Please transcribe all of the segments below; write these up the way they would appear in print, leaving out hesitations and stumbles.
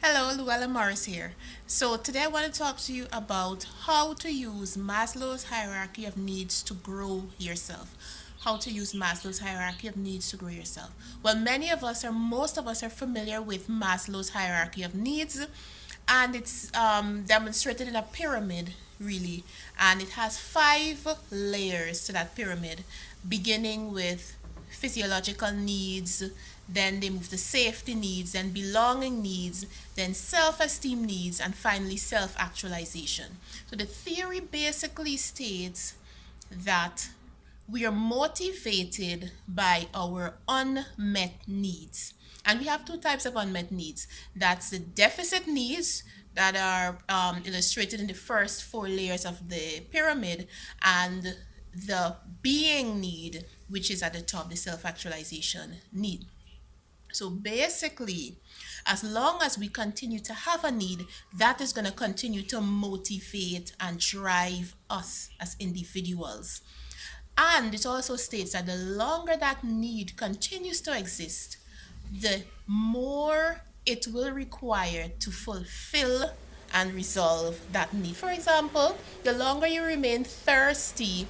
Hello, Luella Morris here. So today I want to talk to you about how to use Maslow's hierarchy of needs to grow yourself. How to use Maslow's hierarchy of needs to grow yourself. Well, most of us are familiar with Maslow's hierarchy of needs, and it's demonstrated in a pyramid, really. And it has five layers to that pyramid, beginning with physiological needs, then they move to safety needs, then belonging needs, then self esteem needs, and finally self actualization. So the theory basically states that we are motivated by our unmet needs. And we have two types of unmet needs. That's the deficit needs that are illustrated in the first four layers of the pyramid, and the being need, which is at the top, the self actualization need. So basically, as long as we continue to have a need, that is going to continue to motivate and drive us as individuals. And it also states that the longer that need continues to exist, the more it will require to fulfill and resolve that need. For example, the longer you remain thirsty,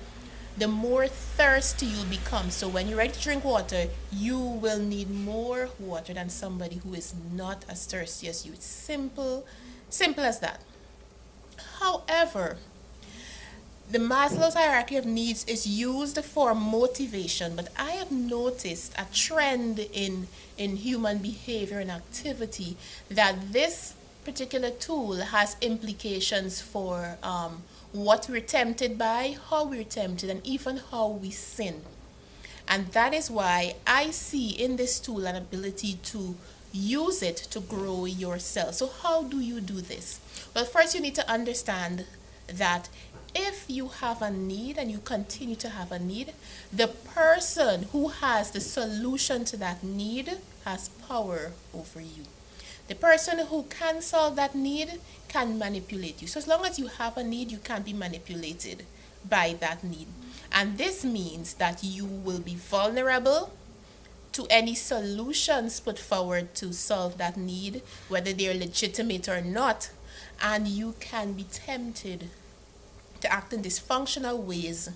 the more thirsty you'll become. So when you're ready to drink water, you will need more water than somebody who is not as thirsty as you. It's simple as that. However, the Maslow's hierarchy of needs is used for motivation, but I have noticed a trend in human behavior and activity that this particular tool has implications for what we're tempted by, how we're tempted, and even how we sin. And that is why I see in this tool an ability to use it to grow yourself. So, how do you do this? Well, first, you need to understand that if you have a need and you continue to have a need, the person who has the solution to that need has power over you. The person who can solve that need can manipulate you. So, as long as you have a need, you can't be manipulated by that need. And this means that you will be vulnerable to any solutions put forward to solve that need, whether they're legitimate or not. And you can be tempted to act in dysfunctional ways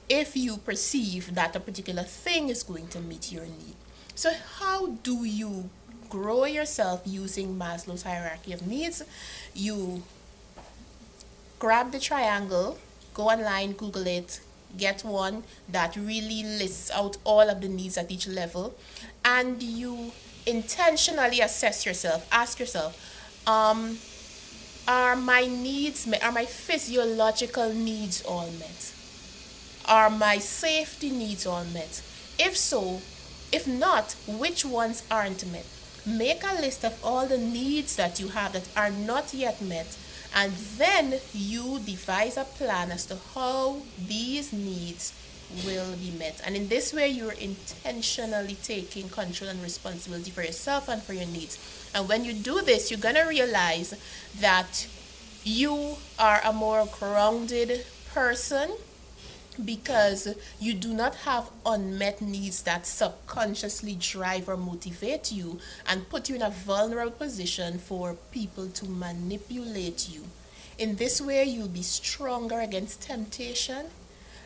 if you perceive that a particular thing is going to meet your need. So, how do you grow yourself using Maslow's hierarchy of needs? You grab the triangle, go online, Google it, get one that really lists out all of the needs at each level, and you intentionally assess yourself. Ask yourself, um, are my needs met? Are my physiological needs all met? Are my safety needs all met? If so, if not, which ones aren't met? Make a list of all the needs that you have that are not yet met, and then you devise a plan as to how these needs will be met. And in this way, you're intentionally taking control and responsibility for yourself and for your needs. And when you do this, you're going to realize that you are a more grounded person because you do not have unmet needs that subconsciously drive or motivate you and put you in a vulnerable position for people to manipulate you. In this way, you'll be stronger against temptation,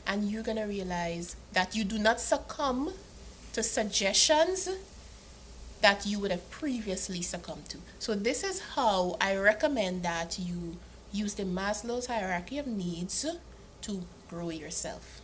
and you're going to realize that you do not succumb to suggestions that you would have previously succumbed to. So, this is how I recommend that you use the Maslow's hierarchy of needs to grow yourself.